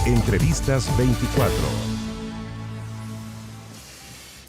Entrevistas 24.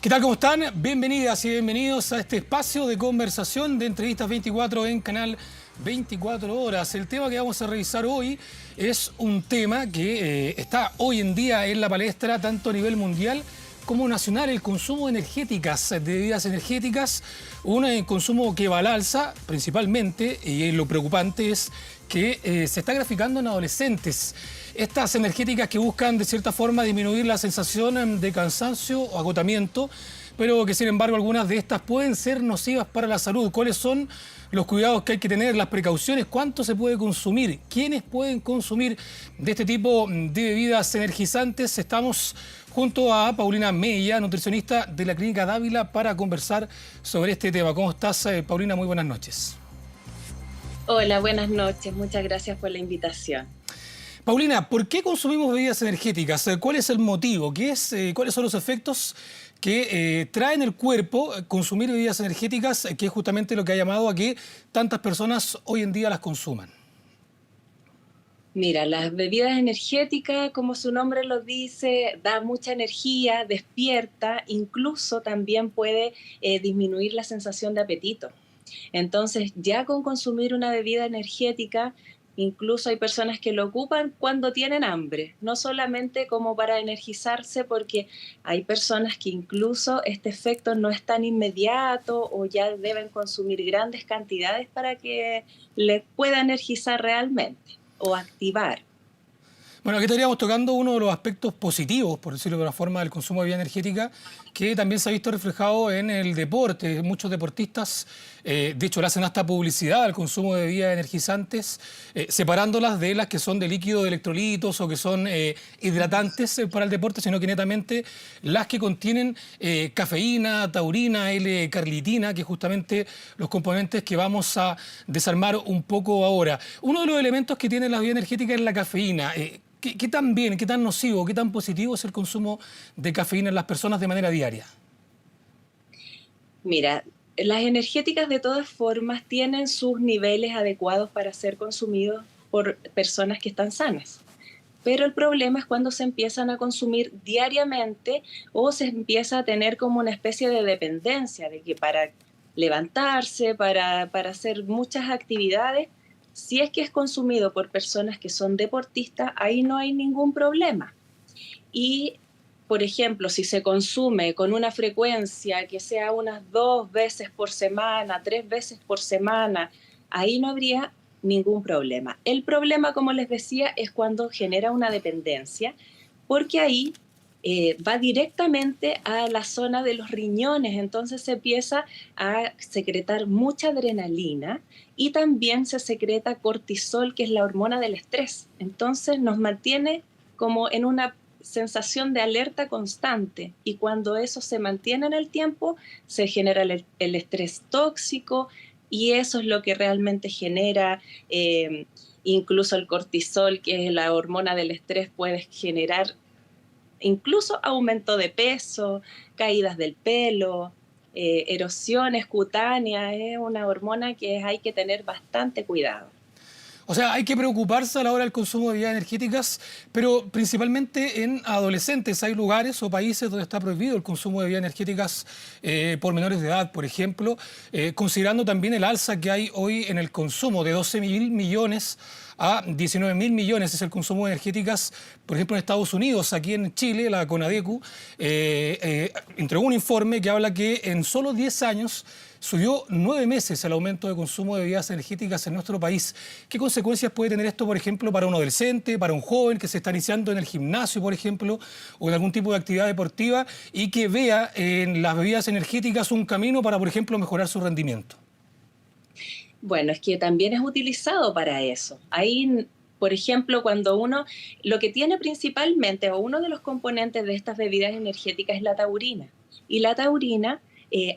¿Qué tal? ¿Cómo están? Bienvenidas y bienvenidos a este espacio de conversación de Entrevistas 24 en Canal 24 Horas. El tema que vamos a revisar hoy es un tema que está hoy en día en la palestra tanto a nivel mundial como nacional, el consumo de energéticas, de bebidas energéticas, un consumo que va al alza principalmente, y lo preocupante es que se está graficando en adolescentes. Estas energéticas que buscan de cierta forma disminuir la sensación de cansancio o agotamiento, pero que sin embargo algunas de estas pueden ser nocivas para la salud. ¿Cuáles son los cuidados que hay que tener, las precauciones? ¿Cuánto se puede consumir? ¿Quiénes pueden consumir de este tipo de bebidas energizantes? Estamos junto a Paulina Mella, nutricionista de la Clínica Dávila, para conversar sobre este tema. ¿Cómo estás, Paulina? Muy buenas noches. Hola, buenas noches. Muchas gracias por la invitación. Paulina, ¿por qué consumimos bebidas energéticas? ¿Cuál es el motivo? ¿Cuáles son los efectos que trae en el cuerpo consumir bebidas energéticas, que es justamente lo que ha llamado a que tantas personas hoy en día las consuman? Mira, las bebidas energéticas, como su nombre lo dice, da mucha energía, despierta, incluso también puede disminuir la sensación de apetito. Entonces, ya con consumir una bebida energética, incluso hay personas que lo ocupan cuando tienen hambre, no solamente como para energizarse, porque hay personas que incluso este efecto no es tan inmediato o ya deben consumir grandes cantidades para que les pueda energizar realmente o activar. Bueno, aquí estaríamos tocando uno de los aspectos positivos, por decirlo de una forma, del consumo de bebida energética, que también se ha visto reflejado en el deporte. Muchos deportistas, de hecho, le hacen hasta publicidad al consumo de bebidas energizantes, separándolas de las que son de líquido de electrolitos o que son hidratantes para el deporte, sino que netamente las que contienen cafeína, taurina, L-carnitina, que es justamente los componentes que vamos a desarmar un poco ahora. Uno de los elementos que tiene la bebida energética es la cafeína. ¿Qué tan bien, qué tan nocivo, qué tan positivo es el consumo de cafeína en las personas de manera diaria? Mira, las energéticas de todas formas tienen sus niveles adecuados para ser consumidos por personas que están sanas. Pero el problema es cuando se empiezan a consumir diariamente o se empieza a tener como una especie de dependencia, de que para levantarse, para hacer muchas actividades, si es que es consumido por personas que son deportistas, ahí no hay ningún problema. Y, por ejemplo, si se consume con una frecuencia que sea unas 2 veces por semana, 3 veces por semana, ahí no habría ningún problema. El problema, como les decía, es cuando genera una dependencia, porque ahí va directamente a la zona de los riñones, entonces se empieza a secretar mucha adrenalina y también se secreta cortisol, que es la hormona del estrés. Entonces nos mantiene como en una sensación de alerta constante, y cuando eso se mantiene en el tiempo, se genera el estrés tóxico, y eso es lo que realmente genera incluso el cortisol, que es la hormona del estrés, puede generar incluso aumento de peso, caídas del pelo, erosiones cutáneas. Es una hormona que hay que tener bastante cuidado. O sea, hay que preocuparse a la hora del consumo de bebidas energéticas, pero principalmente en adolescentes. Hay lugares o países donde está prohibido el consumo de bebidas energéticas por menores de edad, por ejemplo, considerando también el alza que hay hoy en el consumo de 12.000 millones a 19.000 millones es el consumo de energéticas, por ejemplo, en Estados Unidos. Aquí en Chile, la CONADECU entregó un informe que habla que en solo 10 años subió 9 meses el aumento de consumo de bebidas energéticas en nuestro país. ¿Qué consecuencias puede tener esto, por ejemplo, para un adolescente, para un joven que se está iniciando en el gimnasio, por ejemplo, o en algún tipo de actividad deportiva y que vea en las bebidas energéticas un camino para, por ejemplo, mejorar su rendimiento? Bueno, es que también es utilizado para eso. Ahí, por ejemplo, cuando uno, lo que tiene principalmente, o uno de los componentes de estas bebidas energéticas es la taurina. Y la taurina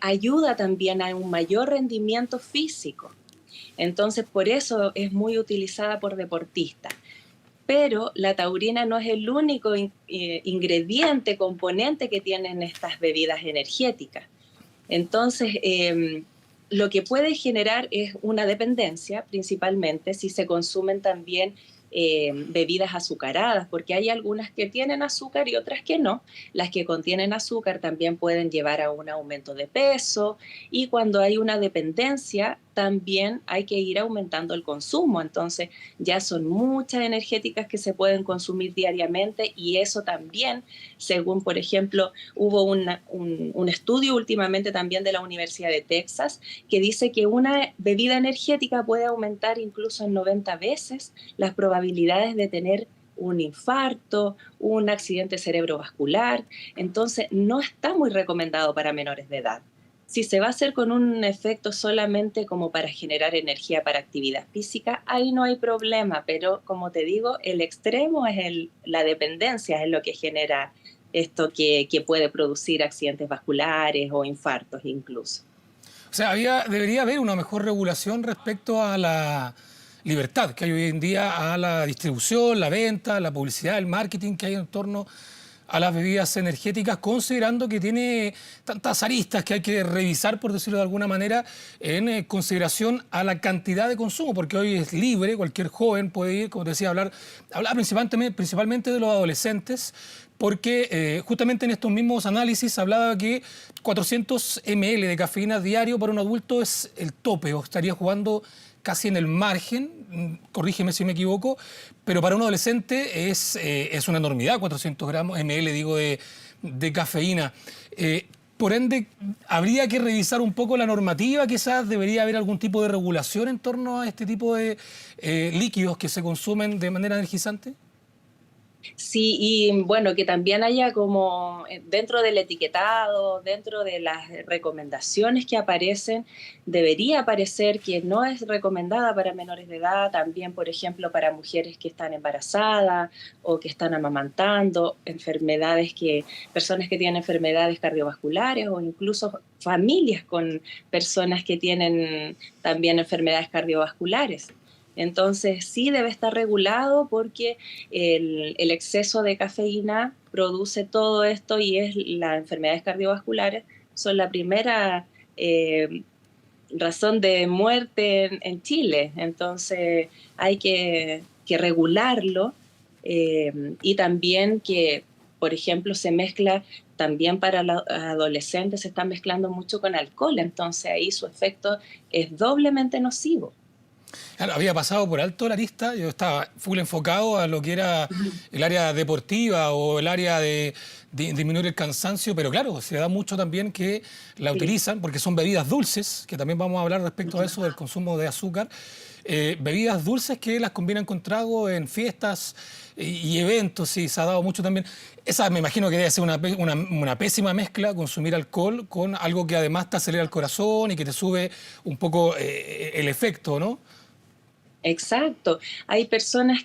ayuda también a un mayor rendimiento físico. Entonces, por eso es muy utilizada por deportistas. Pero la taurina no es el único ingrediente, componente que tienen estas bebidas energéticas. Entonces, lo que puede generar es una dependencia, principalmente si se consumen también bebidas azucaradas, porque hay algunas que tienen azúcar y otras que no. Las que contienen azúcar también pueden llevar a un aumento de peso, y cuando hay una dependencia también hay que ir aumentando el consumo. Entonces ya son muchas energéticas que se pueden consumir diariamente, y eso también, según por ejemplo, hubo un estudio últimamente también de la Universidad de Texas que dice que una bebida energética puede aumentar incluso en 90 veces las probabilidades de tener un infarto, un accidente cerebrovascular. Entonces no está muy recomendado para menores de edad. Si se va a hacer con un efecto solamente como para generar energía para actividad física, ahí no hay problema, pero como te digo, el extremo es la dependencia, es lo que genera esto que puede producir accidentes vasculares o infartos incluso. O sea, debería haber una mejor regulación respecto a la libertad que hay hoy en día, a la distribución, la venta, la publicidad, el marketing que hay en torno a las bebidas energéticas, considerando que tiene tantas aristas que hay que revisar, por decirlo de alguna manera, en consideración a la cantidad de consumo, porque hoy es libre, cualquier joven puede ir, como te decía, hablar principalmente de los adolescentes, porque justamente en estos mismos análisis hablaba que 400 ml de cafeína diario para un adulto es el tope, o estaría jugando casi en el margen, corrígeme si me equivoco, pero para un adolescente es una enormidad, 400 ml digo, de cafeína. Por ende, habría que revisar un poco la normativa, quizás debería haber algún tipo de regulación en torno a este tipo de líquidos que se consumen de manera energizante. Sí, y bueno, que también haya como dentro del etiquetado, dentro de las recomendaciones que aparecen, debería aparecer que no es recomendada para menores de edad, también, por ejemplo, para mujeres que están embarazadas o que están amamantando, personas que tienen enfermedades cardiovasculares, o incluso familias con personas que tienen también enfermedades cardiovasculares. Entonces sí debe estar regulado, porque el exceso de cafeína produce todo esto, y las enfermedades cardiovasculares son la primera razón de muerte en Chile. Entonces hay que regularlo, y también que, por ejemplo, se mezcla también para los adolescentes, se está mezclando mucho con alcohol, entonces ahí su efecto es doblemente nocivo. Claro, había pasado por alto la lista, yo estaba full enfocado a lo que era el área deportiva o el área de disminuir el cansancio, pero claro, se da mucho también que la Sí. utilizan porque son bebidas dulces, que también vamos a hablar respecto a eso del consumo de azúcar, bebidas dulces que las combinan con trago en fiestas y eventos, y se ha dado mucho también. Esa me imagino que debe ser una pésima mezcla, consumir alcohol con algo que además te acelera el corazón y que te sube un poco el efecto, ¿no? Exacto. Hay personas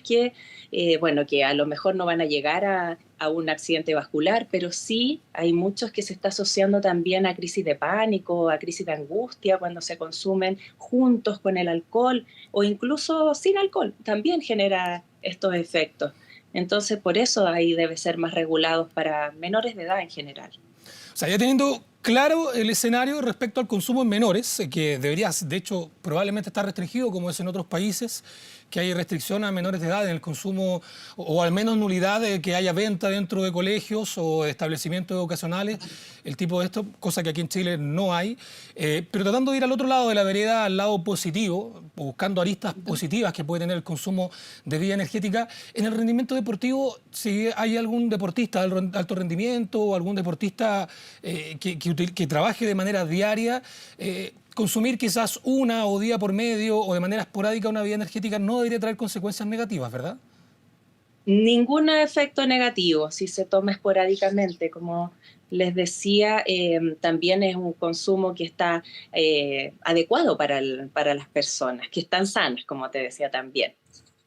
bueno, que a lo mejor no van a llegar a un accidente vascular, pero sí hay muchos que se está asociando también a crisis de pánico, a crisis de angustia cuando se consumen juntos con el alcohol, o incluso sin alcohol, también genera estos efectos. Entonces, por eso ahí debe ser más regulados para menores de edad en general. O sea, ya teniendo claro el escenario respecto al consumo en menores, que debería, de hecho, probablemente estar restringido, como es en otros países, que hay restricción a menores de edad en el consumo, o al menos nulidad de que haya venta dentro de colegios o establecimientos educacionales, el tipo de esto, cosa que aquí en Chile no hay. Pero tratando de ir al otro lado de la vereda, al lado positivo, buscando aristas positivas que puede tener el consumo de bebida energética, en el rendimiento deportivo, si hay algún deportista de alto rendimiento o algún deportista que trabaje de manera diaria, consumir quizás una o día por medio o de manera esporádica una bebida energética no debería traer consecuencias negativas, ¿verdad? Ningún efecto negativo si se toma esporádicamente. Como les decía, también es un consumo que está adecuado para las personas, que están sanas, como te decía también.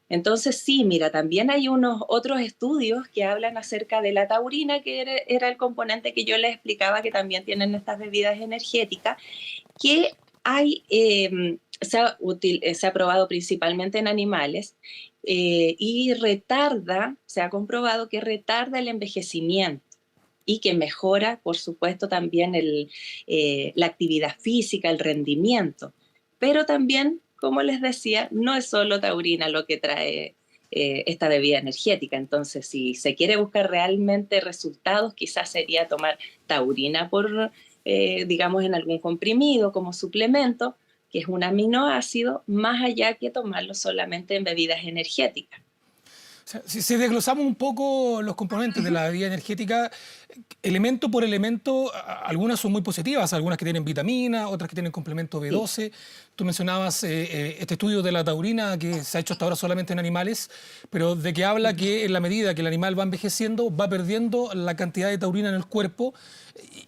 Entonces sí, mira, también hay unos otros estudios que hablan acerca de la taurina, que era el componente que yo les explicaba que también tienen estas bebidas energéticas, que se ha probado principalmente en animales, y se ha comprobado que retarda el envejecimiento y que mejora, por supuesto, también la actividad física, el rendimiento. Pero también, como les decía, no es solo taurina lo que trae esta bebida energética. Entonces, si se quiere buscar realmente resultados, quizás sería tomar taurina digamos, en algún comprimido como suplemento, que es un aminoácido, más allá que tomarlo solamente en bebidas energéticas. O sea, si desglosamos un poco los componentes de la bebida energética, elemento por elemento, algunas son muy positivas, algunas que tienen vitamina, otras que tienen complemento B12. Sí. Tú mencionabas este estudio de la taurina que se ha hecho hasta ahora solamente en animales, pero de que habla que en la medida que el animal va envejeciendo, va perdiendo la cantidad de taurina en el cuerpo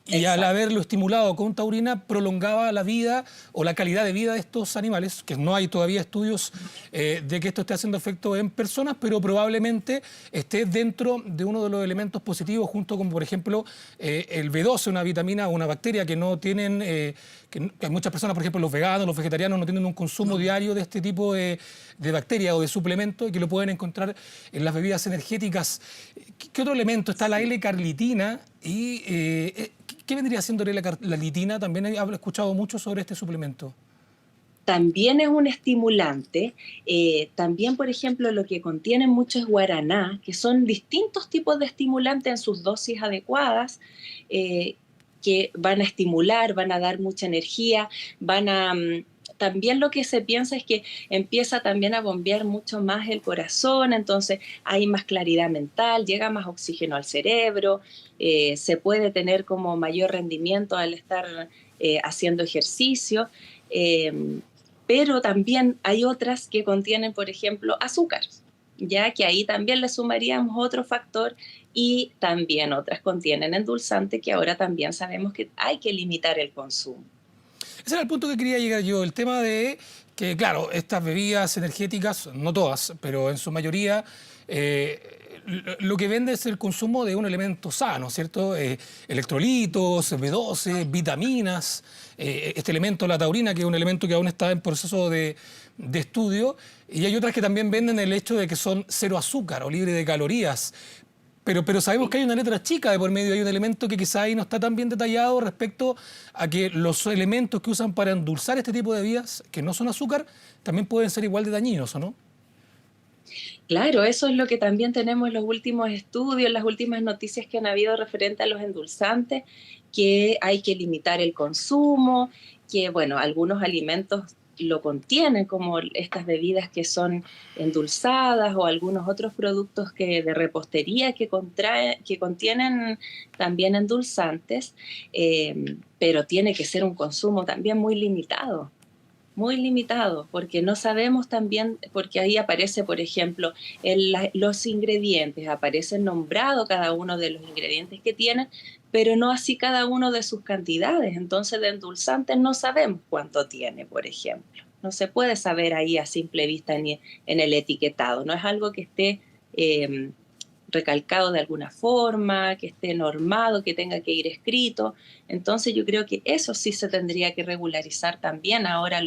y al haberlo estimulado con taurina prolongaba la vida o la calidad de vida de estos animales, que no hay todavía estudios de que esto esté haciendo efecto en personas, pero probablemente esté dentro de uno de los elementos positivos, junto con, por ejemplo, el B12, una vitamina o una bacteria que no tienen, que muchas personas, por ejemplo, los veganos, los vegetarianos, no tienen un consumo diario de este tipo de bacterias o de suplementos y que lo pueden encontrar en las bebidas energéticas. ¿Qué otro elemento? Está la L-carnitina y ¿qué vendría siendo la litina? También he escuchado mucho sobre este suplemento. También es un estimulante. También, por ejemplo, lo que contiene mucho es guaraná, que son distintos tipos de estimulantes en sus dosis adecuadas, que van a estimular, van a dar mucha energía, también lo que se piensa es que empieza también a bombear mucho más el corazón, entonces hay más claridad mental, llega más oxígeno al cerebro, se puede tener como mayor rendimiento al estar haciendo ejercicio, pero también hay otras que contienen, por ejemplo, azúcar, ya que ahí también le sumaríamos otro factor, y también otras contienen endulzante que ahora también sabemos que hay que limitar el consumo. Ese era el punto que quería llegar yo, el tema de que, claro, estas bebidas energéticas, no todas, pero en su mayoría, lo que vende es el consumo de un elemento sano, ¿cierto? Electrolitos, B12, vitaminas, este elemento, la taurina, que es un elemento que aún está en proceso de estudio, y hay otras que también venden el hecho de que son cero azúcar o libre de calorías. Pero sabemos que hay una letra chica de por medio, hay un elemento que quizá ahí no está tan bien detallado respecto a que los elementos que usan para endulzar este tipo de bebidas, que no son azúcar, también pueden ser igual de dañinos, ¿o no? Claro, eso es lo que también tenemos en los últimos estudios, las últimas noticias que han habido referente a los endulzantes, que hay que limitar el consumo, que bueno, algunos alimentos lo contienen, como estas bebidas que son endulzadas o algunos otros productos de repostería que contienen también endulzantes, pero tiene que ser un consumo también muy limitado, porque no sabemos también, porque ahí aparece, por ejemplo, los ingredientes, aparecen nombrados cada uno de los ingredientes que tienen, pero no así cada uno de sus cantidades. Entonces, de endulzantes no sabemos cuánto tiene, por ejemplo. No se puede saber ahí a simple vista ni en el etiquetado. No es algo que esté recalcado de alguna forma, que esté normado, que tenga que ir escrito. Entonces yo creo que eso sí se tendría que regularizar también. Ahora,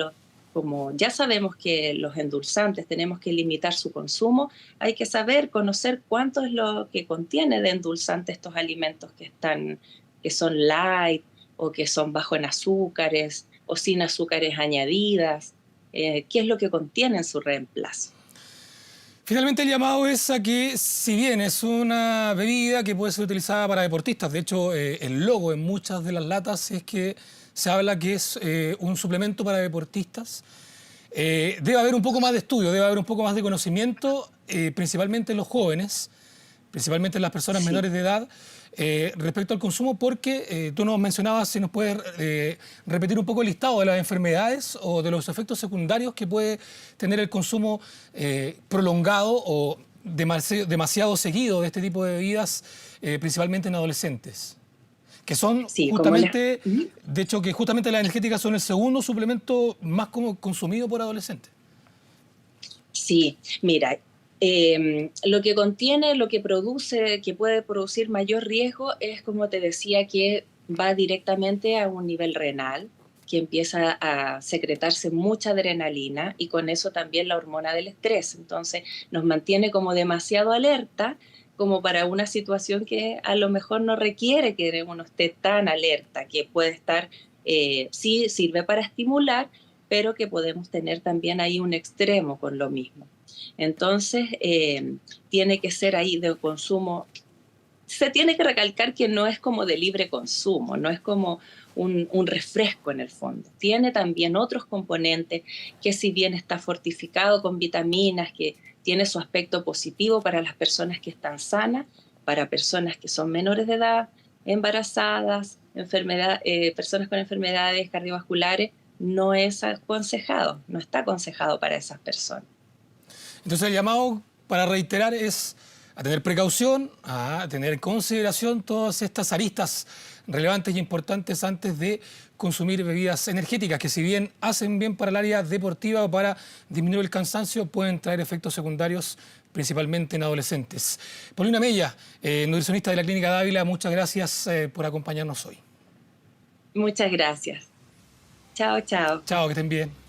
como ya sabemos que los endulzantes tenemos que limitar su consumo, hay que saber, conocer cuánto es lo que contiene de endulzante estos alimentos que son light o que son bajos en azúcares o sin azúcares añadidas, qué es lo que contiene en su reemplazo. Finalmente el llamado es a que, si bien es una bebida que puede ser utilizada para deportistas, de hecho el logo en muchas de las latas es que se habla que es un suplemento para deportistas, debe haber un poco más de estudio, debe haber un poco más de conocimiento, principalmente en los jóvenes, principalmente en las personas menores de edad, respecto al consumo, porque tú nos mencionabas, si nos puedes repetir un poco el listado de las enfermedades o de los efectos secundarios que puede tener el consumo prolongado o demasiado seguido de este tipo de bebidas, principalmente en adolescentes. Que son justamente, de hecho, que justamente las energéticas son el segundo suplemento más consumido por adolescentes. Sí, mira, lo que contiene, lo que produce, que puede producir mayor riesgo es, como te decía, que va directamente a un nivel renal, que empieza a secretarse mucha adrenalina y con eso también la hormona del estrés. Entonces nos mantiene como demasiado alerta, como para una situación que a lo mejor no requiere que uno esté tan alerta, que puede estar, sí sirve para estimular, pero que podemos tener también ahí un extremo con lo mismo. Entonces, tiene que ser ahí de consumo. Se tiene que recalcar que no es como de libre consumo, no es como un refresco en el fondo. Tiene también otros componentes que, si bien está fortificado con vitaminas, que tiene su aspecto positivo para las personas que están sanas, para personas que son menores de edad, embarazadas, personas con enfermedades cardiovasculares, no es aconsejado, no está aconsejado para esas personas. Entonces el llamado, para reiterar, es a tener precaución, a tener en consideración todas estas aristas relevantes y importantes antes de consumir bebidas energéticas, que si bien hacen bien para el área deportiva o para disminuir el cansancio, pueden traer efectos secundarios principalmente en adolescentes. Paulina Mella, nutricionista de la Clínica Dávila, muchas gracias por acompañarnos hoy. Muchas gracias. Chao, chao. Chao, que estén bien.